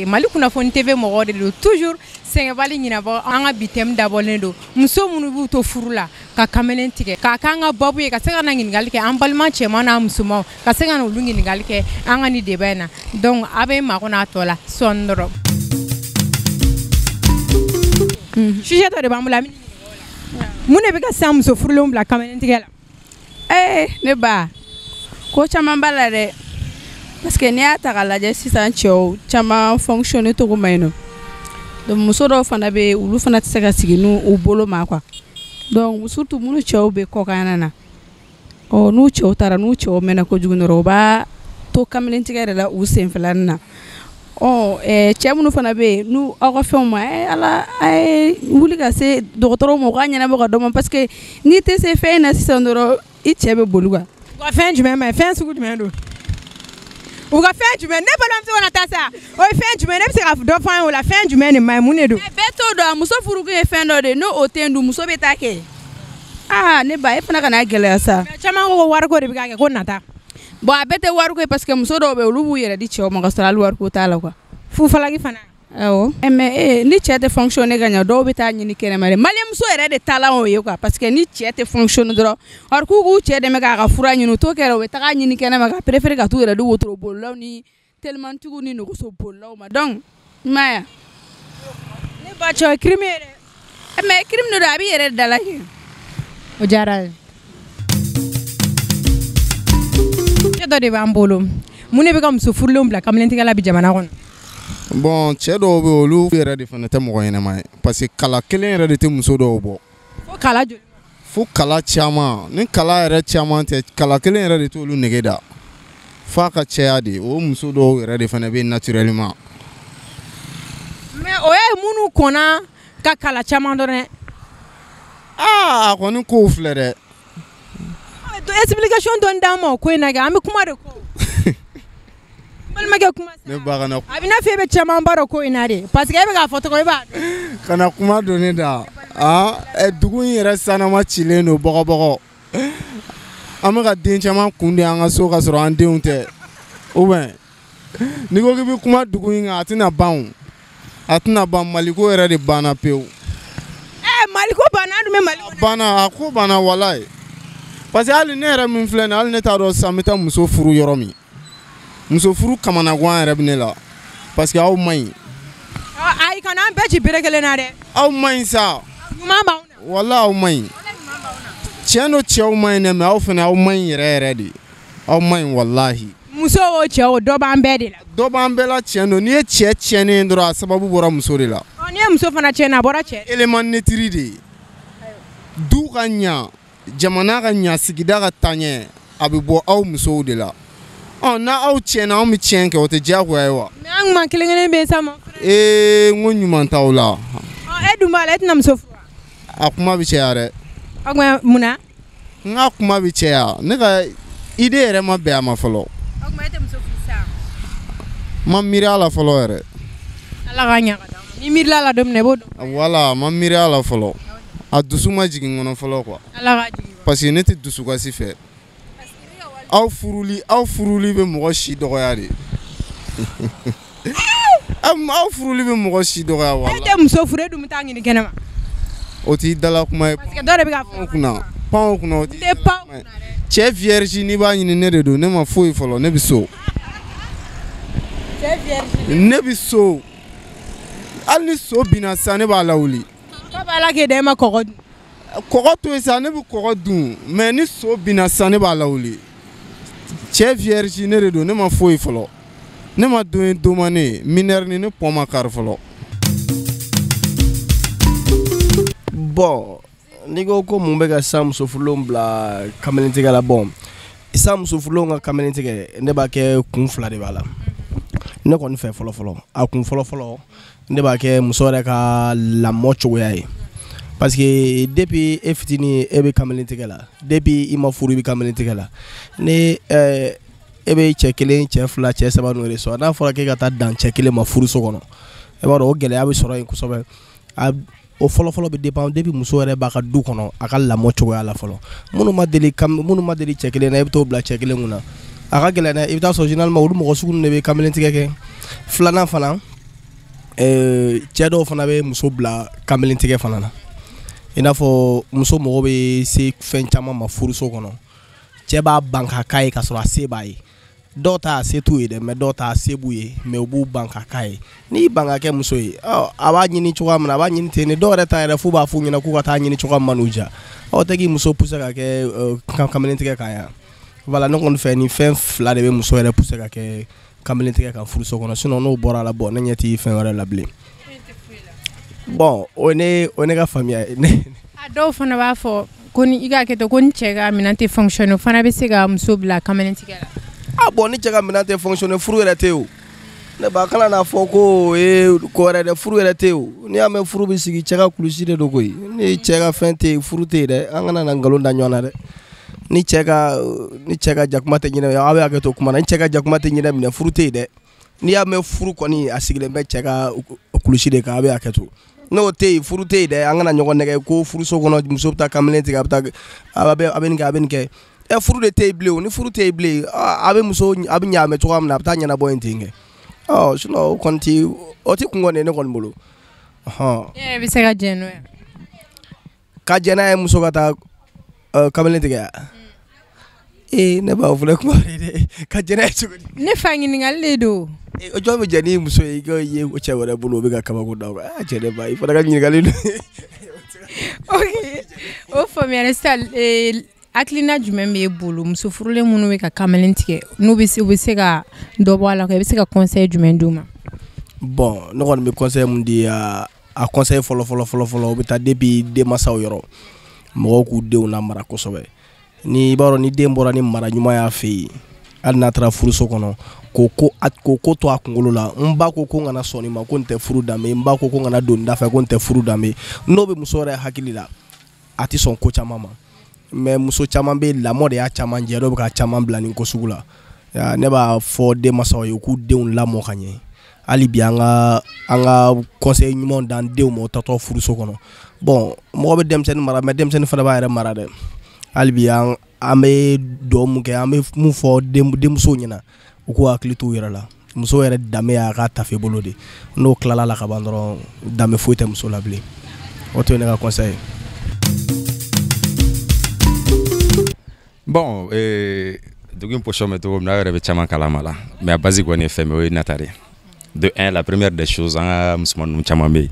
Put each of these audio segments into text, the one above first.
Mali kunnafoni TV mɔgɔ de don toujours sɛgɛnbali ɲinabɔ an ka bi thème dabɔlen don muso minnu b'u to furu la ka kamalen tigɛ k'a k'an ka babu ye ka se ka na ɲininkali kɛ an balima cɛman n'a musomanw ka se ka na olu ɲininkali kɛ an ka ni débat in na donc a bɛ mako n'a tɔ la sɔɔni dɔrɔn. Sujet dɔ de b'an bolo mun de bɛ ka sisan muso furulenw bila kamalen tigɛ la. Ne ba ko caman b'a la dɛ parce que n'i y'a ta k'a lajɛ sisan cɛw caman fonctionner cogo ma ɲi nɔ donc muso dɔw fana bɛ yen olu fana tɛ se ka sigi n'u bolo ma quoi donc surtout minnu cɛw bɛ kɔkan na n'u cɛw taara n'u cɛw mɛnna kojugu dɔrɔn u b'a to kamalen tigɛ yɛrɛ la u senfilanin na cɛ minnu fana bɛ yen n'u aw ka fɛnw ma ala a ye wuli ka se dɔgɔtɔrɔw ma u k'a ɲɛnabɔ ka dɔ ma parce que n'i tɛ se fɛn in na sisan dɔrɔn i cɛ bɛ boli quoi. U ka fɛn jumɛn ma fɛn sugu jumɛn don u ka fɛn jumɛn ne balimamuso kana taa sa o ye fɛn jumɛn ne bɛ se ka dɔ fɔ an ye o la fɛn jumɛn de ma ɲi mun de don. bɛɛ t'o dɔn muso furukun ye fɛn dɔ de n'o o tɛ dun muso bɛ taa kɛ ne ba e fana kana gɛlɛya sa. mais caman ko wariko de bɛ ka kɛ ko nata. bon a bɛɛ tɛ wariko ye parce que muso dɔw bɛ yen olu b'u yɛrɛ di cɛw ma ka sɔrɔ hali wariko t'a la quoi. Fufalaki fana. awɔ mais ni cɛ tɛ fonctionner ka ɲɛ dɔw bɛ taa ɲini kɛnɛma de malimuso yɛrɛ de taalan o ye quoi parce que ni cɛ tɛ fonctionner dɔrɔn or k'u k'u cɛ dɛmɛ k'a ka fura ɲini o t'o kɛra u bɛ taga ɲini kɛnɛma ka préférer ka t'u yɛrɛ di wotoro bolilaw ni telimantigiw ni nɔgɔso bolilaw ma donc i m'a ye. ne ba cɛ o ye crime ye dɛ. mais crime de don a b'i yɛrɛ dala kɛ. o diyara ye. cɛ dɔ de b'an bolo mun de bɛ ka muso furulenw bila kamalentigɛ la bi jamana kɔnɔ. bon cɛ dɔw bɛ olu yɛrɛ de fana tɛ mɔgɔ ɲɛnama ye parce que kala kelen yɛrɛ de tɛ muso dɔw bɔ. fo kala joli. fo kala caman ni kala yɛrɛ caman tɛ kala kelen yɛrɛ de t'olu nege da f'a ka cɛya de o muso dɔw yɛrɛ de fana bɛ naturellement. mais o ye minnu kɔnna ka kala caman dɔrɔn dɛ. a kɔni kow filɛ dɛ. explication dɔɔni d'an ma o ko in na kɛ an bɛ kuma de kɔ. balimakɛ kuma sisan. ne ba kana. a bɛ n'a fɔ e bɛ caman ba dɔn ko in na de parce que e bɛ k'a fɔ tɔgɔ e b'a dɔn. kana kuma don ne da dugu in yɛrɛ sanama cilen don bɔgɔbɔgɔ an bɛ ka den caman kun di an ka so ka sɔrɔ an denw tɛ ou bien n'i ko k'i bɛ kuma dugu in kan a tɛna ban a tɛna ban maliko yɛrɛ de banna pewu. maliko banna an dun bɛ mali kɔnɔ. banna a ko banna walayi parce que hali ne yɛrɛ min filɛ nin hali ne t'a dɔn sisan n bɛ taa muso furu yɔrɔ min muso furu kamanagan yɛrɛ bɛ ne la parce que aw man ɲi. ayi kana an bɛɛ ci bere kelen na dɛ. aw man ɲi sa. ɲuman b'anw na. walayi aw man ɲi. tiɲɛ don cɛw man ɲi dɛ mais aw fana aw man ɲi yɛrɛ yɛrɛ de aw man ɲi walahi. muso o cɛ o dɔ b'an bɛɛ de la. dɔ b'an bɛɛ la tiɲɛ don n'i ye cɛ tiɲɛnen dɔrɔn a sababu bɔra muso de la. n'i ye muso fana tiɲɛna a bɔra cɛ. élément netiri de ye du ka ɲa jamana ka ɲa sigida ka taa ɲɛ a bɛ bɔ aw musow de la. n'a aw tiɲɛna anw bɛ tiɲɛ kɛ o tɛ diyagoya ye wa. mais an ɲuman kelen kelen bɛ yen sa ma. n ko ɲuman t'aw la. e dun b'a la e tɛna muso furu. a kuma bɛ caya dɛ. o tuma mun na. n ka kuma bɛ caya ne ka idée yɛrɛ ma bɛn a ma fɔlɔ. o tuma e tɛ muso furu sa. ma miiri a la fɔlɔ yɛrɛ. ala ka ɲa ka d'an ma n'i miirila a la don min na i b'o dɔn. voilà ma miiri a la fɔlɔ a dusu ma jigin n kɔnɔ fɔlɔ quoi. ala ka jigin. parce que ne tɛ dusukasi fɛ. aw furuli bɛ mɔgɔ si dɔgɔya de. aw furuli bɛ mɔgɔ si dɔgɔya wala. e tɛ muso furu e dun bɛ taa ɲini kɛnɛma. o t'i dala kuma ye. parce que dɔ de bɛ ka fɔ. pan o kunna o t'i tɛ pan o kunna dɛ. cɛ vierge n'i b'a ɲini ne de don ne ma foyi fɔlɔ ne bɛ so. cɛ vierge. ne bɛ so hali ni so binna sisan ne b'a lawuli. k'a b'a la k'e da e ma kɔgɔ dun. kɔgɔ to yen sa ne bɛ kɔgɔ dun mais ni so binna sisan ne b'a lawuli. cɛ vierge ne de don ne ma foyi fɔlɔ ne ma don ye domane ye minɛri ni ne pɔn ma kari fɔlɔ. bon n'i ko ko mun bɛ ka sisan muso furulenw bila kamalentigɛ la bon sisan muso furulenw ka kamalentigɛ ne b'a kɛ kun fila de b'a la ne kɔni fɛ fɔlɔ a kun fɔlɔ ne b'a kɛ muso yɛrɛ ka lamɔ cogoya ye parce que depuis e fitinin e bɛ kamalentigɛ la depuis i ma furu i bɛ kamalentigɛ la ni e bɛ cɛ kelen cɛ fila cɛ saba n'o de sɔrɔ n'a fɔra k'e ka taa dan cɛ kelen ma furuso kɔnɔ e b'a dɔn o gɛlɛya bɛ sɔrɔ yen kosɛbɛ o fɔlɔ bɛ dépend depuis muso yɛrɛ b'a ka du kɔnɔ a ka lamɔ cogoya la fɔlɔ minnu ma deli cɛ kelen na i bɛ t'o bila cɛ kelen kun na a ka gɛlɛn dɛ i bɛ taa sɔrɔ généralement olu mɔgɔ sugu ninnu de bɛ kamalentigɛ kɛ filanan fana cɛ dɔw fana bɛ muso bila kamelentigɛ fana na i n'a fɔ muso mɔgɔ bɛ se fɛn caman ma furuso kɔnɔ cɛ b'a ban ka k'a ye k'a sɔrɔ a se b'a ye dɔw ta a se t'u ye dɛ mais dɔw ta a se b'u ye mais u b'u ban ka k'a ye n'i ban ka kɛ muso ye a b'a ɲini cogoya min na a b'a ɲini ten de dɔw yɛrɛ ta yɛrɛ f'u b'a f'u ɲɛna k'u ka taa ɲini cogoya min n'u diya aw tɛ k'i muso pousser ka kɛ kamelentigɛ kan yan voilà ne kɔni fɛ ni fɛn fila de bɛ muso yɛrɛ pousser ka kɛ kamelentigɛ kan furuso kɔnɔ sinon n'o bɔra la bon ne ɲɛ tɛ fɛn wɛrɛ la bilen bon o ne ka faamuya ye a dɔw fana b'a fɔ ko ni i ka kɛ to ko ni cɛ ka minɛn tɛ fonctionner o fana bɛ se ka muso bila kamelentigɛ la bon ni cɛ ka minɛn tɛ fonctionner furu yɛrɛ tɛ o ne ba kana n'a fɔ ko ko wɛrɛ dɛ furu yɛrɛ tɛ o n'i y'a mɛn furu bɛ sigi cɛ ka kulusi de don koyi ni cɛ ka fɛn tɛ yen furu tɛ yen dɛ an kana na nkalon da ɲɔgɔn na dɛ ni cɛ ka jakuma tɛ ɲinɛ aw bɛ hakɛ to kuma na ni cɛ ka jakuma tɛ ɲinɛ minɛ furu tɛ yen dɛ n'i y'a mɛn furu kɔni a sigilen bɛ cɛ ka kulusi de kan a bɛ hakɛ to n'o tɛ yen furu tɛ yen dɛ an kana ɲɔgɔn nɛgɛ ko furuso kɔnɔ muso bɛ taa kamalen tigɛ a bɛ nin kɛ a bɛ nin kɛ furu de tɛ yen bilen o ni furu tɛ yen bilen a bɛ ɲaamɛ cogoya min na a bɛ taa ɲɛnabɔ yen ten kɛ sinon o kɔni tɛ kun kɔni ne kɔni bolo e yɛrɛ bɛ se ka jɛn n'o ye ka jɛn n'a ye muso ka taa kamalen tigɛ ne b'a fɔ ne kuma dɛ ka jɛn n'a ye cogo di ne fa ɲininkali de don o jɔn bɛ jɛn ni muso ye i ka ye cɛ wɛrɛ bolo o bɛ ka kabako da cɛ ne ba i fana ka ɲininkali don ok o faamuyara sisan hakilina jumɛn b'e bolo muso furulen minnu bɛ ka kamalen tigɛ n'u bɛ se ka dɔ bɔ a la i bɛ se ka conseil jumɛn d'u ma bon ne kɔni bɛ conseil mun di a conseil fɔlɔ o bɛ taa depuis denmansaw yɔrɔ mɔgɔw k'u denw lamara kosɛbɛ ni i b'a dɔn ni den bɔra ni mara ɲuman y'a fɛ yen hali n'a taara furuso kɔnɔ k'o ko to a kunkolo la n ba ko ko n kana sɔn nin ma ko n tɛ furu danbe n ba ko n kana don n da fɛ ko n tɛ furu danbe n'o bɛ muso yɛrɛ hakili la a tɛ sɔn ko caman ma mais muso caman bɛ lamɔ de y'a caman jɛ dɔw bɛ ka caman bila nin ko sugu la ne b'a fɔ denmansaw ye u k'u denw lamɔ ka ɲɛ hali bi an ka conseil ɲumanw d'an denw ma o tatɔ furuso kɔnɔ bon mɔgɔ bɛ denmisɛnnin mara mais denmisɛnnin fana b'a yɛrɛ mara dɛ hali bi an bɛ dugawu mun kɛ an bɛ mun fɔ denmusow ɲɛna u k'u hakili t'u yɛrɛ la muso yɛrɛ danbe y'a ka tafe bolo de n'o tilala la ka ban dɔrɔn danbe foyi tɛ muso la bilen o to ye ne ka conseil ye. Bon, dugu in position bɛ cogo min na aw yɛrɛ bɛ caman kalama la mais a base kɔni ye fɛn min o ye nata de de un la première des choses an ka musomaninw caman bɛ yen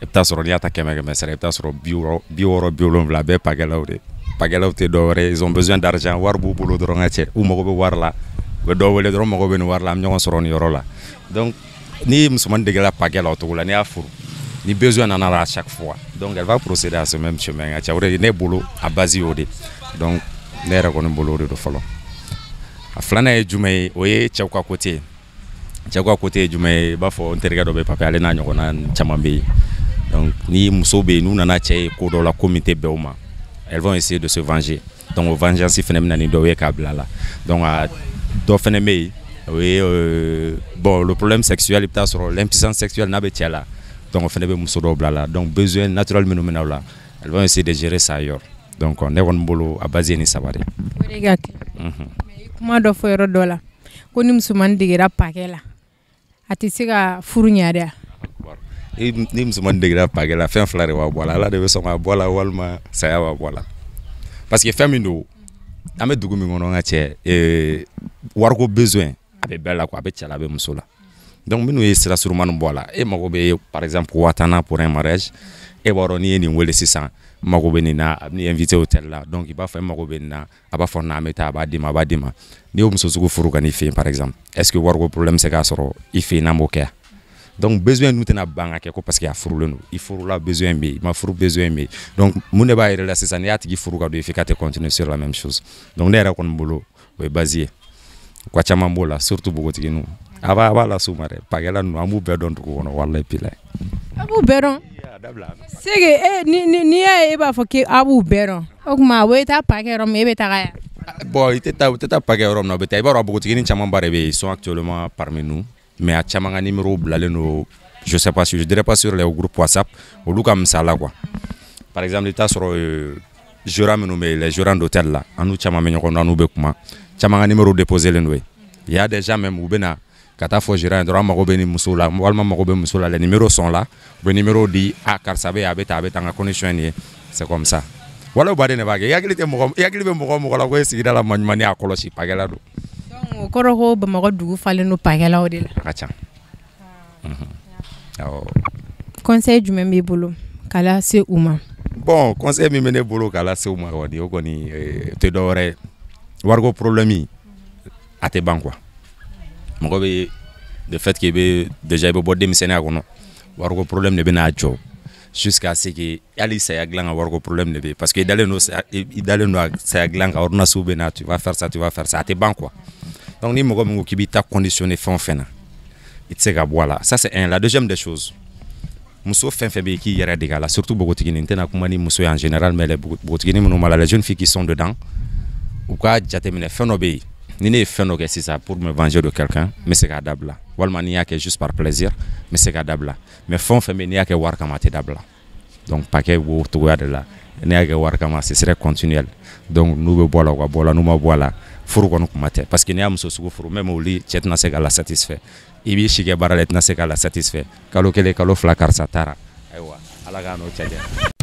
i bɛ taa sɔrɔ n'i y'a ta 100 sara i bɛ taa sɔrɔ 60 70 bɛɛ pagɛlaw de pagɛlaw tɛ dɔwɛrɛ ils ont besoin d'argent wari b'u bolo dɔrɔn ka cɛ u mago bɛ wari la u bɛ dɔw wele dɔrɔn mago bɛ nin wari la an bɛ ɲɔgɔn sɔrɔ nin yɔrɔ la donc ni musomanin degela pagɛla o cogo la n'i y'a furu ni besoin nana la à chaque fois donc elle va procéder à ce même chemin ka cɛ o de ne bolo a base y'o de donc ne yɛrɛ kɔni bolo o de don fɔlɔ a filanan ye jumɛn ye o ye cɛw ka côté ye cɛw ka côté ye jumɛn ye i b'a fɔ n terikɛ dɔ bɛ papier ale n'a ɲɔgɔnna caman bɛ yen donc ni muso bɛ yen n'u nana cɛ ye ko dɔ la ko min tɛ bɛn o ma elles vont essayer de se venger donc o vengeance fana bɛ na ni dɔw ye k'a bila la donc dɔ fana bɛ yen o ye bon le problème sexuel i bɛ taa sɔrɔ l'impuissance sexuelle n'a bɛ cɛ la donc o fana bɛ muso dɔw bila la donc besoin naturel minnu bɛ na o la elles vont essayer de gérer ça ailleurs donc ne kɔni bolo a base ye ni saba de. o de ka kɛ mais kuma dɔ fɔ yɔrɔ dɔ la ko ni musomanin degera pakɛ la a tɛ se ka furu ɲɛ ni musomanin degera pakɛ la fɛn fila de b'a bɔ a la ala de bɛ sɔn ka bɔ a la walima saya b'a bɔ a la parce que fɛn min don an bɛ dugu min kɔnɔ an ka cɛ wariko besoin a bɛ bɛɛ la quoi a bɛ cɛ la a bɛ muso la donc minnu ye sira surumani bɔ a la e mago bɛ par exemple 1000 pour un mariage e b'a dɔn n'i ye nin wele sisan mago bɛ nin na a bɛ n'i invité hôtel la donc i b'a fɔ e mago bɛ nin na a b'a fɔ n'an bɛ taa a b'a d'i ma n'i y'o muso sugu furu ka n'i fɛ yen par exemple est ce que wariko problème bɛ se k'a sɔrɔ i fɛ yen n'an b'o kɛ yan donc besoin dun tɛna ban ka kɛ ko parce que a furulen don i furula besoin bɛ yen i ma furu besoin bɛ yen donc mun de b'a yɛrɛ la sisan n'i y'a tigi furu ka don i fɛ k'a tɛ continuer sur la même chose donc ne yɛrɛ kɔni bolo o ye base ye ko caman b'o la surtout npogotigininw a b'a las'u ma dɛ pakɛla ninnu an b'u bɛɛ dɔn dugu kɔnɔ walayi bilayi a b'u bɛɛ dɔn sege n'i y'a ye e b'a fɔ k'a b'u bɛɛ dɔn o tuma a bɛ taa pakɛ yɔrɔ min e bɛ taga yan bon i tɛ taa pakɛ yɔrɔ min na o bɛ taa i b'a dɔn npogotiginin camanba de bɛ yen ils sont actuellement parmi nous mais a caman ka numéro bilalen don je sais pas si je dirais pas sur les groupes WhatsApp olu ka misala quoi par exemple i t'a sɔrɔ gérant minnu bɛ yen les gérants d'hôtel la an n'u caman bɛ ɲɔgɔn dɔn an n'u bɛ kuma caman ka numéro déposé len don yen il y a des gens même u bɛ na ka taa fɔ gérant dɔrɔn an mago bɛ ni muso la walima mago bɛ muso la les numéros sont là u bɛ numéro di karisa bɛ a bɛ taa an ka condition ye c'est comme ça wala baden ne b'a kɛ i hakili bɛ mɔgɔ la ko sigida la maɲumani a kɔlɔsi pakɛla don donc o kɔrɔ ko Bamakɔ dugu falen don pakɛlaw de la a ka ca conseil jumɛn b'i bolo k'a lase u ma bon conseil min bɛ ne bolo k'a lase u ma kɔni o kɔni tɛ dɔ wɛrɛ ye wariko problème a tɛ ban quoi mɔgɔ bɛ de fait que déjà i bɛ bɔ denmisɛnninya kɔnɔ wariko problème de bɛ n'a jɔ jusqu'à ce que hali saya dilan ka wariko problème de bɛ parce que i dalen don saya dilan ka ordonnance bɛ na tu vas faire ça a tɛ ban quoi donc ni mɔgɔ min ko k'i b'i ta conditionné fɛn o fɛn na i tɛ se ka bɔ a la ça c'est un. La deuxième des choses muso fɛn fɛn bɛ yen k'i yɛrɛ dege a la surtout bogotigini n tɛna kuma ni muso ye en général mais les bogotigini minnu b'a la les jeunes filles qui sont dedans u ka jateminɛ fɛn dɔ bɛ yen ni ne ye fɛn dɔ kɛ sisan pour me venger de quelqu'un n bɛ se k'a dabila walima n'i y'a kɛ juste par plaisir n bɛ se k'a dabila mais fɛn o fɛn bɛ yen n'i y'a kɛ wari kama a tɛ dabila donc paquet b'o cogoya de la n'i y'a kɛ wari kama ce serait continuel donc n'u bɛ bɔ a la u ka bɔ a la n'u ma bɔ a la furu kɔni kuma tɛ parce que n'i y'a muso sugu furu même olu cɛ tɛna se ka la satisfait i b'i si kɛ baara la i tɛna se ka la satisfait kalo kelen kalo fila karisa taara ayiwa ala k'a n'o cɛ jɛ